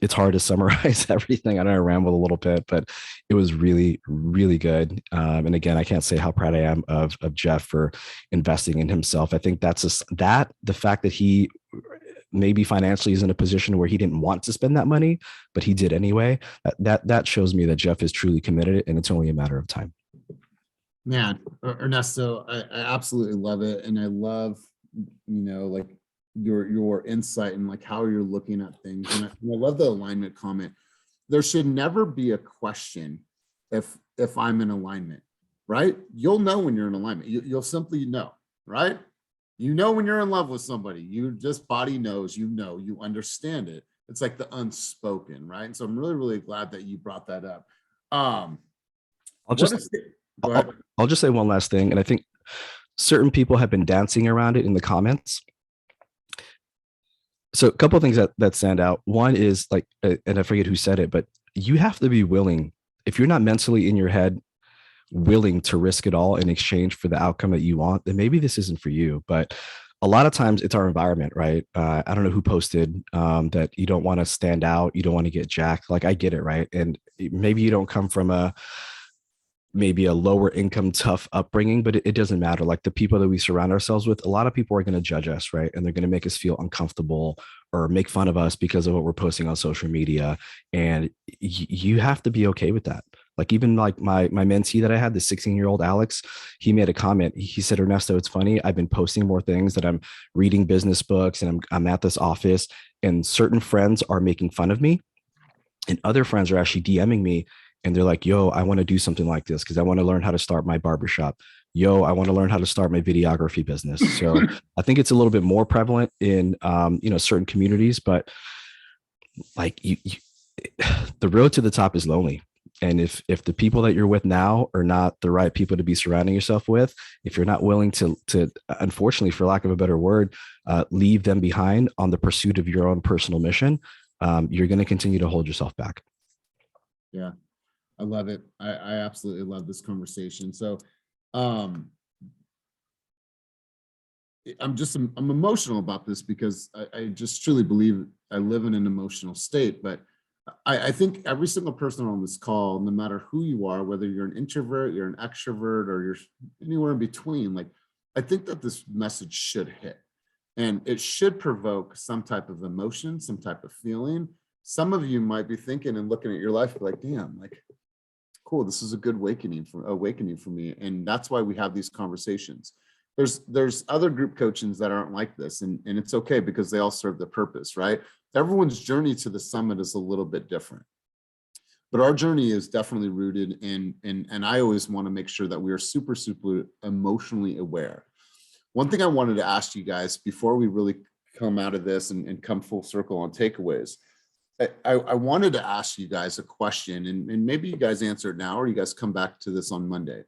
it's hard to summarize everything. I know I rambled a little bit, but it was really, really good. And again, I can't say how proud I am of Jeff for investing in himself. I think that's the fact that he maybe financially is in a position where he didn't want to spend that money, but he did anyway. That shows me that Jeff is truly committed, and it's only a matter of time. Man, Ernesto, I absolutely love it. And I love, like your insight and like how you're looking at things. And I love the alignment comment. There should never be a question if I'm in alignment, right? You'll know when you're in alignment. You'll simply know, right? You know when you're in love with somebody. You just body knows, you understand it. It's like the unspoken, right? And so I'm really, really glad that you brought that up. I'll just say one last thing, and I think certain people have been dancing around it in the comments. So a couple of things that stand out. One is like, and I forget who said it, but you have to be willing. If you're not mentally in your head willing to risk it all in exchange for the outcome that you want, then maybe this isn't for you. But a lot of times it's our environment, right? I don't know who posted that you don't want to stand out, you don't want to get jacked. Like, I get it, right? And maybe you don't come from maybe a lower income, tough upbringing, but it doesn't matter. Like, the people that we surround ourselves with, a lot of people are going to judge us, right? And they're going to make us feel uncomfortable or make fun of us because of what we're posting on social media. And you have to be okay with that. Like, even like my mentee that I had, the 16-year-old Alex, he made a comment. He said, Ernesto, it's funny. I've been posting more things that I'm reading business books, and I'm at this office, and certain friends are making fun of me, and other friends are actually DMing me. And they're like, yo, I want to do something like this because I want to learn how to start my barbershop. Yo, I want to learn how to start my videography business. So I think it's a little bit more prevalent in, certain communities, but like the road to the top is lonely. And if the people that you're with now are not the right people to be surrounding yourself with, if you're not willing to unfortunately, for lack of a better word, leave them behind on the pursuit of your own personal mission, you're going to continue to hold yourself back. Yeah. I love it. I absolutely love this conversation. So I'm emotional about this because I just truly believe I live in an emotional state. But I think every single person on this call, no matter who you are, whether you're an introvert, you're an extrovert, or you're anywhere in between, like, I think that this message should hit, and it should provoke some type of emotion, some type of feeling. Some of you might be thinking and looking at your life like, damn, like, cool, this is a good awakening for me. And that's why we have these conversations. There's other group coachings that aren't like this, and it's okay because they all serve the purpose, right? Everyone's journey to the summit is a little bit different, but our journey is definitely rooted in, and I always want to make sure that we are super, super emotionally aware. One thing I wanted to ask you guys before we really come out of this and come full circle on takeaways, I wanted to ask you guys a question, and maybe you guys answer it now, or you guys come back to this on Monday.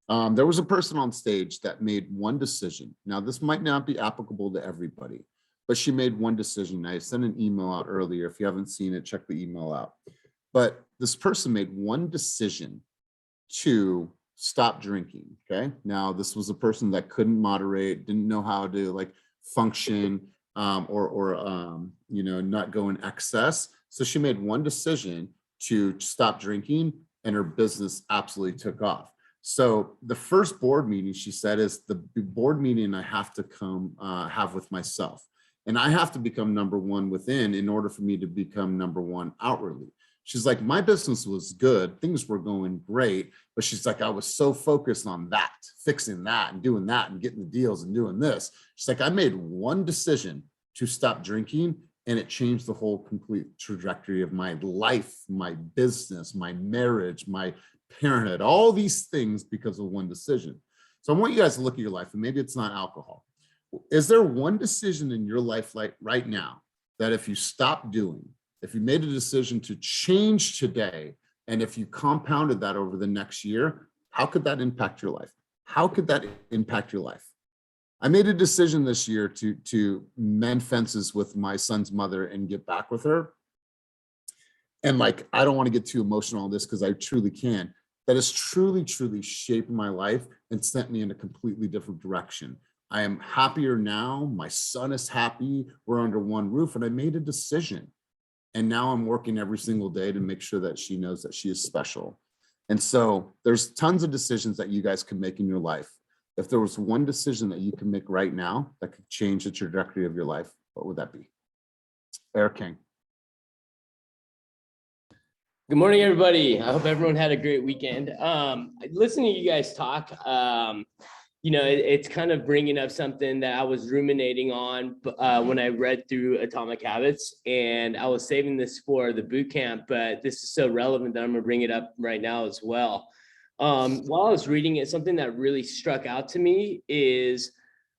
There was a person on stage that made one decision. Now, this might not be applicable to everybody, but she made one decision. I sent an email out earlier. If you haven't seen it, check the email out. But this person made one decision to stop drinking. Okay. Now, this was a person that couldn't moderate, didn't know how to like function, not go in excess. So she made one decision to stop drinking, and her business absolutely took off. So the first board meeting, she said, is the board meeting I have to come have with myself. And I have to become number one within in order for me to become number one outwardly. She's like, my business was good. Things were going great. But she's like, I was so focused on that, fixing that and doing that and getting the deals and doing this. She's like, I made one decision to stop drinking, and it changed the whole complete trajectory of my life, my business, my marriage, my parenthood, all these things because of one decision. So I want you guys to look at your life, and maybe it's not alcohol, is there one decision in your life like right now that if you stop doing, if you made a decision to change today, and if you compounded that over the next year, how could that impact your life? How could that impact your life? I made a decision this year to mend fences with my son's mother and get back with her. And like, I don't want to get too emotional on this because I truly can. That has truly, truly shaped my life and sent me in a completely different direction. I am happier now. My son is happy. We're under one roof, and I made a decision. And now I'm working every single day to make sure that she knows that she is special. And so there's tons of decisions that you guys can make in your life. If there was one decision that you can make right now that could change the trajectory of your life, what would that be? Eric King. Good morning, everybody. I hope everyone had a great weekend. Listening to you guys talk, it's kind of bringing up something that I was ruminating on when I read through Atomic Habits, and I was saving this for the boot camp, but this is so relevant that I'm gonna bring it up right now as well. While I was reading it, something that really struck out to me is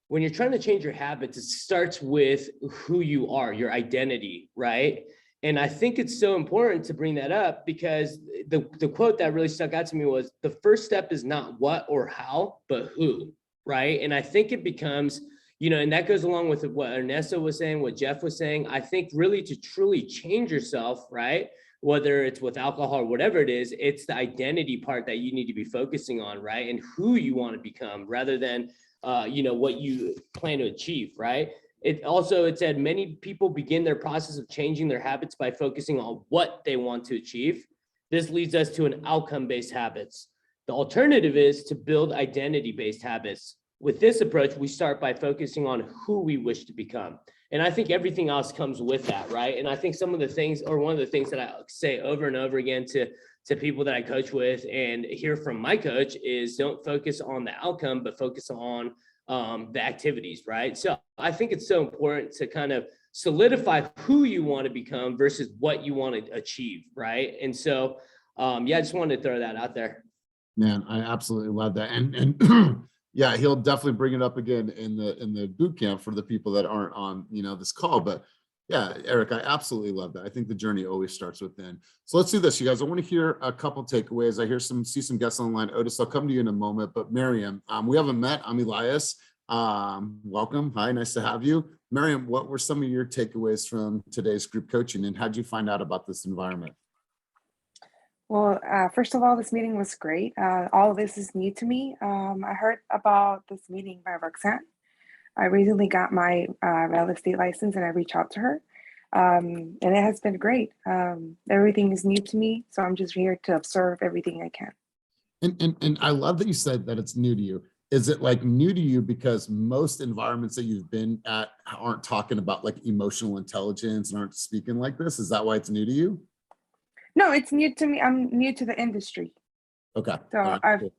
when you're trying to change your habits, it starts with who you are, your identity, right? And I think it's so important to bring that up because the quote that really stuck out to me was, the first step is not what or how, but who, right? And I think it becomes, and that goes along with what Ernesto was saying, what Jeff was saying. I think really to truly change yourself, right? Whether it's with alcohol or whatever it is, it's the identity part that you need to be focusing on, right? And who you want to become rather than, what you plan to achieve, right? It said many people begin their process of changing their habits by focusing on what they want to achieve. This leads us to an outcome-based habits. The alternative is to build identity-based habits. With this approach, we start by focusing on who we wish to become. And I think everything else comes with that, right? And I think some of the things, or one of the things that I say over and over again to people that I coach with and hear from my coach is, don't focus on the outcome, but focus on the activities, right? So I think it's so important to kind of solidify who you want to become versus what you want to achieve, right? And so, I just wanted to throw that out there. Man, I absolutely love that. And yeah, he'll definitely bring it up again in the boot camp for the people that aren't on, this call. But yeah, Eric, I absolutely love that. I think the journey always starts within. So let's do this, you guys. I want to hear a couple takeaways. I see some guests online. Otis, I'll come to you in a moment. But Miriam, we haven't met. I'm Elias. Welcome. Hi, nice to have you. Miriam, what were some of your takeaways from today's group coaching, and how'd you find out about this environment? Well, first of all, this meeting was great. All of this is new to me. I heard about this meeting by Roxanne. I recently got my real estate license and I reached out to her. And it has been great. Everything is new to me. So I'm just here to observe everything I can. And I love that you said that it's new to you. Is it like new to you because most environments that you've been at aren't talking about like emotional intelligence and aren't speaking like this? Is that why it's new to you? No, it's new to me. I'm new to the industry. Okay. So Cool.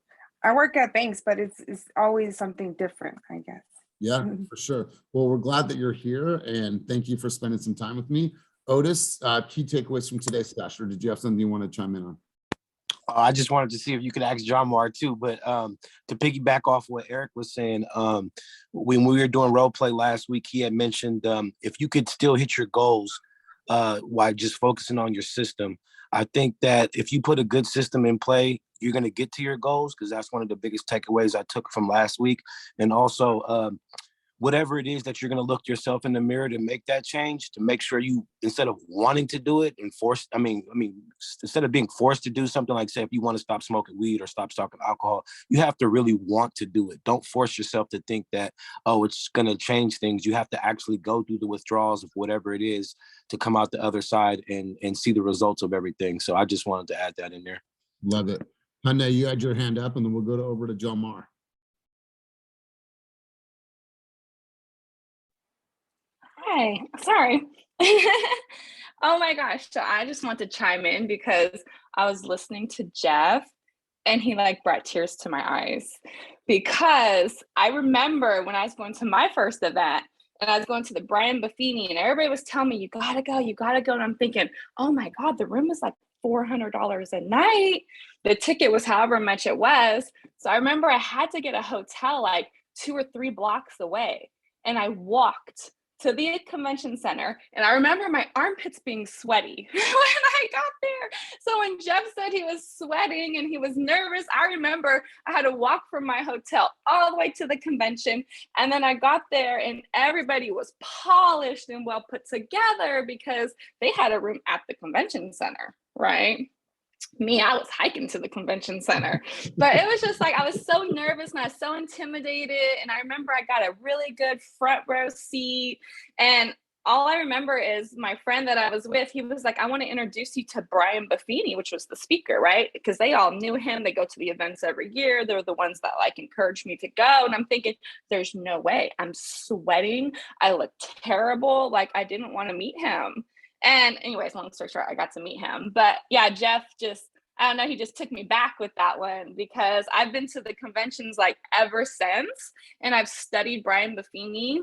I work at banks, but it's always something different, I guess. Yeah, for sure. Well, we're glad that you're here, and thank you for spending some time with me. Otis, key takeaways from today's session, or did you have something you want to chime in on? I just wanted to see if you could ask John Mar too, but to piggyback off what Eric was saying, when we were doing role play last week, he had mentioned if you could still hit your goals while just focusing on your system. I think that if you put a good system in play, you're going to get to your goals, because that's one of the biggest takeaways I took from last week. And also, whatever it is that you're going to look yourself in the mirror to make that change, to make sure you, instead of wanting to do it and instead of being forced to do something, like say, if you want to stop smoking weed or stop smoking alcohol, you have to really want to do it. Don't force yourself to think that, oh, it's going to change things. You have to actually go through the withdrawals of whatever it is to come out the other side and see the results of everything. So I just wanted to add that in there. Love it. Hyundai, you had your hand up, and then we'll go over to John Mar. Hi, sorry. Oh my gosh. So I just want to chime in because I was listening to Jeff and he brought tears to my eyes, because I remember when I was going to my first event and I was going to the Brian Buffini and everybody was telling me, you gotta go. And I'm thinking, oh my God, the room was like $400 a night. The ticket was however much it was. So I remember I had to get a hotel like 2 or 3 blocks away. and I walked to the convention center, and I remember my armpits being sweaty when I got there. So when Jeff said he was sweating and he was nervous, I remember I had to walk from my hotel all the way to the convention. And then I got there and everybody was polished and well put together because they had a room at the convention center, right? Me, I was hiking to the convention center, but it was just like, I was so nervous and I was so intimidated. And I remember I got a really good front row seat. And all I remember is my friend that I was with, he was like, I want to introduce you to Brian Buffini, which was the speaker, right? Because they all knew him. They go to the events every year. They're the ones that like encouraged me to go. And I'm thinking, there's no way. I'm sweating. I look terrible. Like, I didn't want to meet him. And anyways, long story short, I got to meet him. But yeah, Jeff just, I don't know, he just took me back with that one because I've been to the conventions like ever since. And I've studied Brian Buffini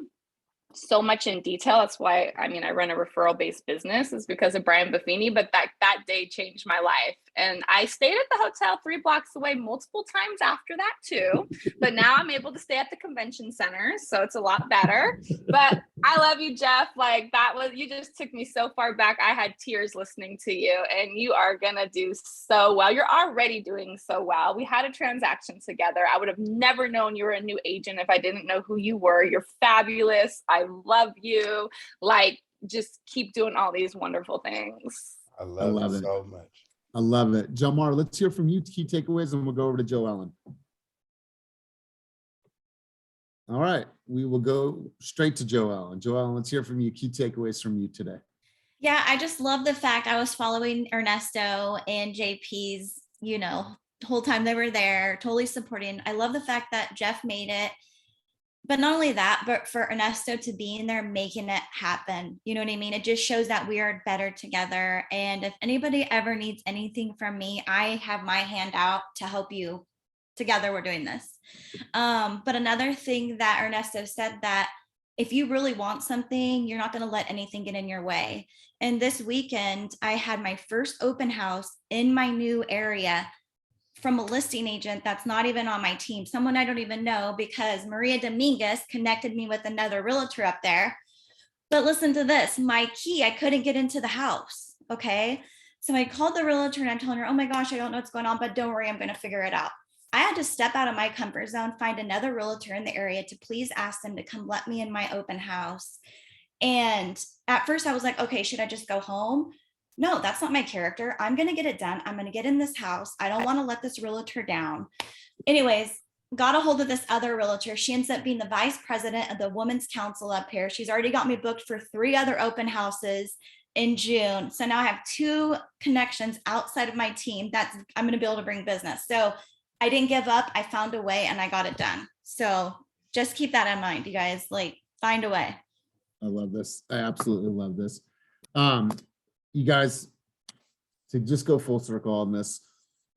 so much in detail. That's why, I mean, I run a referral-based business is because of Brian Buffini, but that day changed my life. And I stayed at the hotel 3 blocks away multiple times after that too. But now I'm able to stay at the convention center. So it's a lot better. But I love you, Jeff. Like that was, you just took me so far back. I had tears listening to you and you are going to do so well. You're already doing so well. We had a transaction together. I would have never known you were a new agent if I didn't know who you were. You're fabulous. I love you. Like, just keep doing all these wonderful things. I love it so much. I love it. Jomar, let's hear from you, key takeaways, and we'll go over to JoEllen. All right, we will go straight to JoEllen. JoEllen, let's hear from you, key takeaways from you today. Yeah, I just love the fact I was following Ernesto and JP's, you know, the whole time they were there, totally supporting. I love the fact that Jeff made it. But not only that, but for Ernesto to be in there making it happen, you know what I mean? It just shows that we are better together. And if anybody ever needs anything from me, I have my hand out to help you. Together, we're doing this. But another thing that Ernesto said, that if you really want something, you're not going to let anything get in your way. And this weekend, I had my first open house in my new area from a listing agent that's not even on my team, someone I don't even know, because Maria Dominguez connected me with another realtor up there. But listen to this, my key, I couldn't get into the house, okay? So I called the realtor and I'm telling her, oh my gosh, I don't know what's going on, but don't worry, I'm gonna figure it out. I had to step out of my comfort zone, find another realtor in the area to please ask them to come let me in my open house. And at first I was like, okay, should I just go home? No, that's not my character. I'm going to get it done. I'm going to get in this house. I don't want to let this realtor down. Anyways, got a hold of this other realtor. She ends up being the vice president of the Women's Council up here. She's already got me booked for 3 other open houses in June. So now I have 2 connections outside of my team that I'm going to be able to bring business. So I didn't give up. I found a way and I got it done. So just keep that in mind, you guys, like find a way. I love this. I absolutely love this. You guys, to just go full circle on this,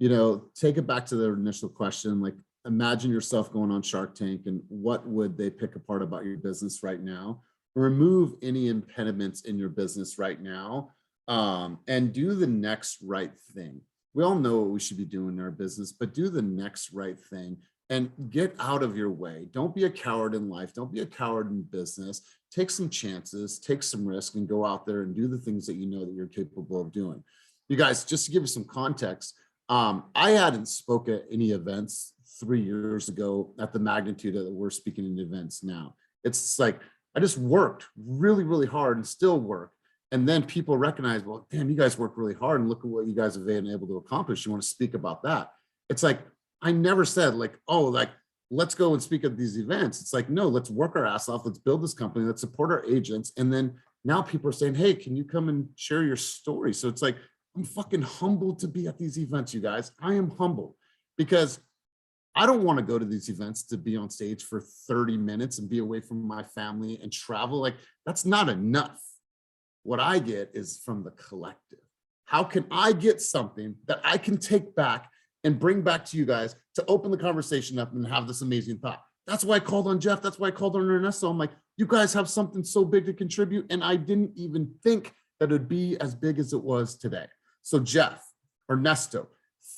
you know, take it back to the initial question, like imagine yourself going on Shark Tank and what would they pick apart about your business right now? Remove any impediments in your business right now, and do the next right thing. We all know what we should be doing in our business, but do the next right thing and get out of your way. Don't be a coward in life. Don't be a coward in business. Take some chances, take some risk, and go out there and do the things that you know that you're capable of doing. You guys, just to give you some context, I hadn't spoke at any events 3 years ago at the magnitude that we're speaking in events now. It's like, I just worked really, really hard and still work. And then people recognize, well, damn, you guys work really hard and look at what you guys have been able to accomplish. You want to speak about that. It's like, I never said like, oh, like, let's go and speak at these events. It's like, no, let's work our ass off. Let's build this company. Let's support our agents. And then now people are saying, hey, can you come and share your story? So it's like, I'm fucking humbled to be at these events, you guys. I am humbled because I don't want to go to these events to be on stage for 30 minutes and be away from my family and travel. Like, that's not enough. What I get is from the collective. How can I get something that I can take back and bring back to you guys to open the conversation up and have this amazing thought? That's why I called on Jeff. That's why I called on Ernesto. I'm like, you guys have something so big to contribute. And I didn't even think that it'd be as big as it was today. So Jeff, Ernesto,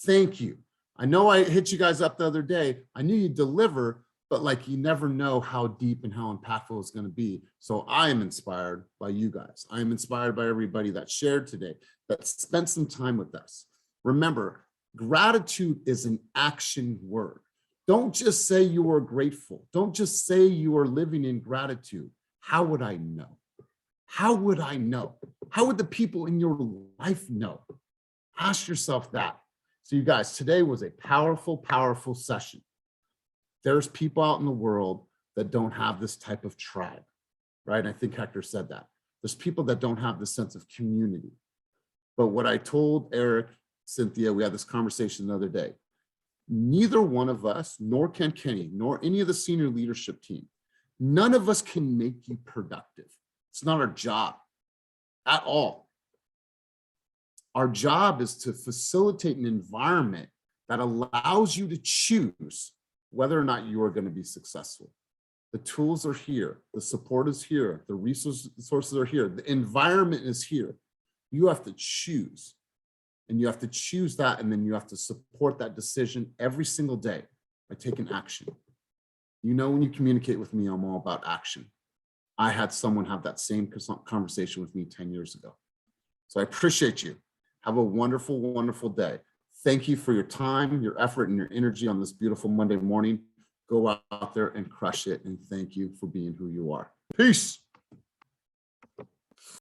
thank you. I know I hit you guys up the other day. I knew you'd deliver, but like you never know how deep and how impactful it's going to be. So I am inspired by you guys. I am inspired by everybody that shared today, that spent some time with us. Remember, gratitude is an action word. Don't just say you are grateful. Don't just say you are living in gratitude. How would I know? How would I know? How would the people in your life know? Ask yourself that. So you guys, today was a powerful, powerful session. There's people out in the world that don't have this type of tribe, right? I think Hector said that. There's people that don't have this sense of community. But what I told Eric, Cynthia, we had this conversation the other day. Neither one of us, nor can Kenny, nor any of the senior leadership team, none of us can make you productive. It's not our job at all. Our job is to facilitate an environment that allows you to choose whether or not you are going to be successful. The tools are here. The support is here. The resources are here. The environment is here. You have to choose. And you have to choose that, and then you have to support that decision every single day by taking action. You know, when you communicate with me, I'm all about action. I had someone have that same conversation with me 10 years ago. So I appreciate you. Have a wonderful, wonderful day. Thank you for your time, your effort, and your energy on this beautiful Monday morning. Go out there and crush it. And thank you for being who you are. Peace.